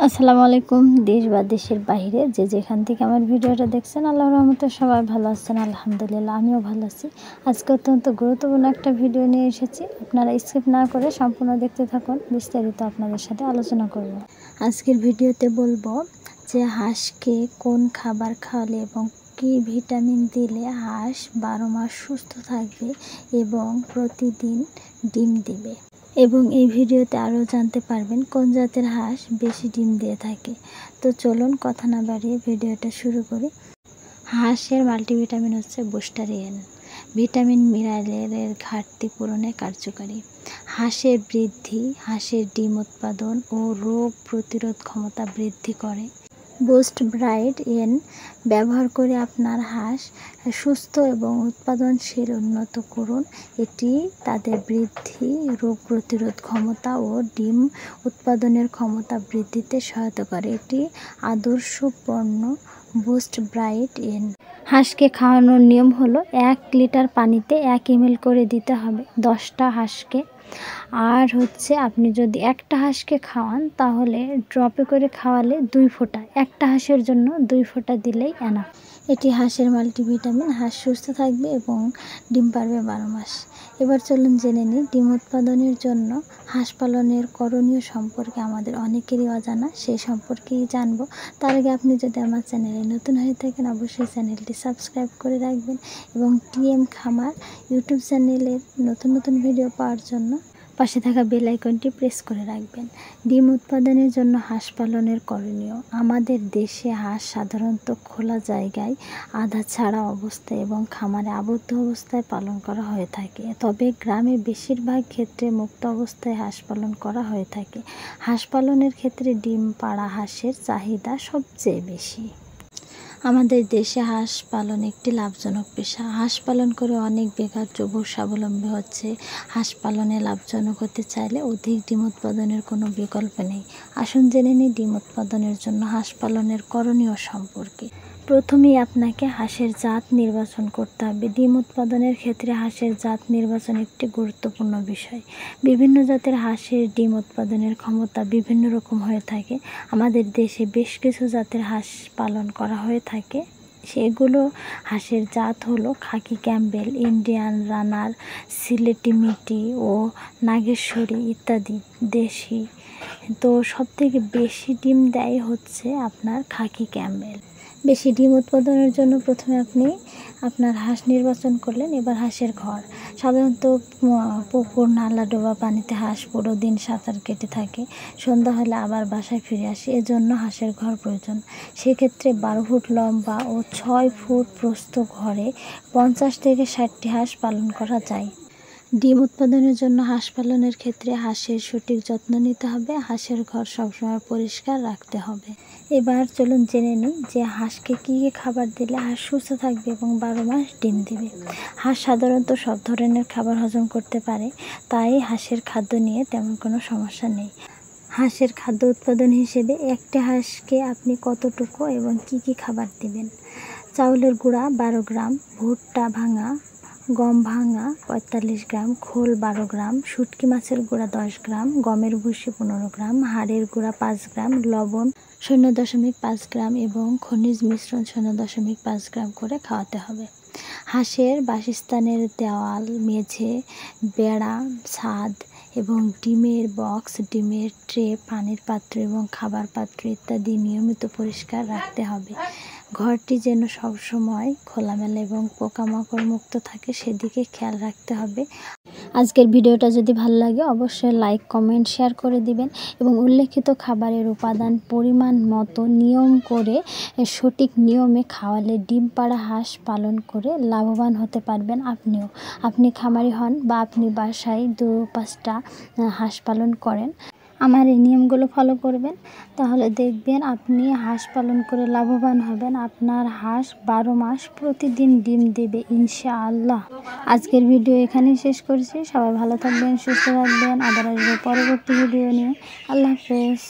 আসসালামু আলাইকুম। দেশ বা দেশের বাইরে যে যেখান থেকে আমার ভিডিওটা দেখছেন, আল্লাহর রহমতে সবাই ভালো আছেন। আলহামদুলিল্লাহ, আমিও ভালো আছি। আজকে অত্যন্ত গুরুত্বপূর্ণ একটা ভিডিও নিয়ে এসেছি। আপনারা স্কিপ না করে সম্পূর্ণ দেখতে থাকুন, বিস্তারিত আপনাদের সাথে আলোচনা করব। আজকের ভিডিওতে বলবো যে হাঁসকে কোন খাবার খাওয়ালে এবং কী ভিটামিন দিলে হাঁস 12 মাস সুস্থ থাকবে এবং প্রতিদিন ডিম দিবে। এবং এই ভিডিওতে আরও জানতে পারবেন কোন জাতের হাঁস বেশি ডিম দিয়ে থাকে। তো চলুন কথা না বাড়িয়ে ভিডিওটা শুরু করি। হাঁসের মাল্টিভিটামিন হচ্ছে বুস্টারিয়ান, ভিটামিন মিনারেলের ঘাটতি পূরণে কার্যকারী। হাঁসের বৃদ্ধি, হাঁসের ডিম উৎপাদন ও রোগ প্রতিরোধ ক্ষমতা বৃদ্ধি করে। বুস্ট ব্রাইট এন ব্যবহার করে আপনার হাঁস সুস্থ এবং উৎপাদনশীল উন্নত করুন। এটি তাদের বৃদ্ধি, রোগ প্রতিরোধ ক্ষমতা ও ডিম উৎপাদনের ক্ষমতা বৃদ্ধিতে সহায়তা করে। এটি আদর্শ পণ্য বুস্ট ব্রাইট এন। হাঁসকে খাওয়ানোর নিয়ম হলো 1 লিটার পানিতে 1 ml করে দিতে হবে 10টা হাঁসকে। আর হচ্ছে আপনি যদি একটা হাঁসকে খাওয়ান তাহলে ড্রপে করে খাওয়ালে 2 ফোঁটা, একটা হাঁসের জন্য 2 ফোঁটা দিলেই এনাফ। এটি হাঁসের মাল্টিভিটামিন। হাঁস সুস্থ থাকবে এবং ডিম পারবে 12 মাস। এবার চলুন জেনে নিই ডিম উৎপাদনের জন্য হাঁস পালনের করণীয় সম্পর্কে। আমাদের অনেকেরই অজানা, সেই সম্পর্কেই জানবো। তার আগে আপনি যদি আমার চ্যানেলে নতুন হয়ে থাকেন অবশ্যই চ্যানেলটি সাবস্ক্রাইব করে রাখবেন এবং টিএম খামার ইউটিউব চ্যানেলের নতুন নতুন ভিডিও পাওয়ার জন্য পাশে থাকা বেল আইকনটি প্রেস করে রাখবেন। ডিম উৎপাদনের জন্য হাঁস পালনের করণীয়। আমাদের দেশে হাঁস সাধারণত খোলা জায়গায় আধা ছাড়া অবস্থায় এবং খামারে আবদ্ধ অবস্থায় পালন করা হয়ে থাকে। তবে গ্রামে বেশিরভাগ ক্ষেত্রে মুক্ত অবস্থায় হাঁস পালন করা হয়ে থাকে। হাঁস পালনের ক্ষেত্রে ডিম পাড়া হাঁসের চাহিদা সবচেয়ে বেশি। আমাদের দেশে হাঁস পালন একটি লাভজনক পেশা। হাঁস পালন করে অনেক বেকার যুবক স্বাবলম্বী হচ্ছে। হাঁস পালনে লাভজনক হতে চাইলে অধিক ডিম উৎপাদনের কোনো বিকল্প নেই। আসুন জেনে নিই ডিম উৎপাদনের জন্য হাঁস পালনের করণীয় সম্পর্কে। প্রথমেই আপনাকে হাঁসের জাত নির্বাচন করতে হবে। ডিম উৎপাদনের ক্ষেত্রে হাঁসের জাত নির্বাচন একটি গুরুত্বপূর্ণ বিষয়। বিভিন্ন জাতের হাঁসের ডিম উৎপাদনের ক্ষমতা বিভিন্ন রকম হয়ে থাকে। আমাদের দেশে বেশ কিছু জাতের হাঁস পালন করা হয়ে থাকে। সেগুলো হাঁসের জাত হলো খাকি ক্যাম্বেল, ইন্ডিয়ান রানার, সিলেটি মিটি ও নাগেশ্বরী ইত্যাদি দেশি। তো সবথেকে বেশি ডিম দেয় হচ্ছে আপনার খাকি ক্যাম্বেল। বেশি ডিম উৎপাদনের জন্য প্রথমে আপনি আপনার হাঁস নির্বাচন করলেন। এবার হাঁসের ঘর। সাধারণত পুকুর, নালা, ডোবা পানিতে হাঁস পুরো দিন সাঁতার কেটে থাকে। সন্ধ্যা হলে আবার বাসায় ফিরে আসে। এজন্য হাঁসের ঘর প্রয়োজন। সেক্ষেত্রে 12 ফুট লম্বা ও 6 ফুট প্রস্থ ঘরে 50 থেকে 60টি হাঁস পালন করা যায়। ডিম উৎপাদনের জন্য হাঁস পালনের ক্ষেত্রে হাঁসের সঠিক যত্ন নিতে হবে। হাঁসের ঘর সবসময় পরিষ্কার রাখতে হবে। এবার চলুন জেনে নিই যে হাঁসকে কী কী খাবার দিলে হাঁস সুস্থ থাকবে এবং 12 মাস ডিম দিবে। হাঁস সাধারণত সব ধরনের খাবার হজম করতে পারে, তাই হাঁসের খাদ্য নিয়ে তেমন কোনো সমস্যা নেই। হাঁসের খাদ্য উৎপাদন হিসেবে একটা হাঁসকে আপনি কতটুকু এবং কি কি খাবার দিবেন। চাউলের গুঁড়া 12 গ্রাম, ভুট্টা ভাঙা, গম ভাঙা 45 গ্রাম, খোল 12 গ্রাম, শুটকি মাছের গুঁড়া 10 গ্রাম, গমের ভুসি 15 গ্রাম, হাড়ের গুঁড়া 5 গ্রাম, লবণ 0.5 গ্রাম এবং খনিজ মিশ্রণ 0.5 গ্রাম করে খাওয়াতে হবে। হাঁসের বাসস্থানের দেওয়াল, মেঝে, বেড়া, ছাদ এবং ডিমের বক্স, ডিমের ট্রে, পানির পাত্র এবং খাবার পাত্র ইত্যাদি নিয়মিত পরিষ্কার রাখতে হবে। ঘরটি যেন সবসময় খোলামেলা এবং পোকামাকড় মুক্ত থাকে সেদিকে খেয়াল রাখতে হবে। আজকের ভিডিওটা যদি ভালো লাগে অবশ্যই লাইক, কমেন্ট, শেয়ার করে দিবেন এবং উল্লেখিত খাবারের উপাদান পরিমাণ মতো নিয়ম করে সঠিক নিয়মে খাওয়ালে ডিম পাড়া হাঁস পালন করে লাভবান হতে পারবেন আপনিও। আপনি খামারি হন বা আপনি বাসায় 2-5টা হাঁস পালন করেন, আমার এই নিয়মগুলো ফলো করবেন, তাহলে দেখবেন আপনি হাঁস পালন করে লাভবান হবেন। আপনার হাঁস 12 মাস প্রতিদিন ডিম দেবে ইনশাআল্লাহ। আজকের ভিডিও এখানেই শেষ করছি। সবাই ভালো থাকবেন, সুস্থ থাকবেন। আবার আসবো পরবর্তী ভিডিও নিয়ে। আল্লাহ হাফেজ।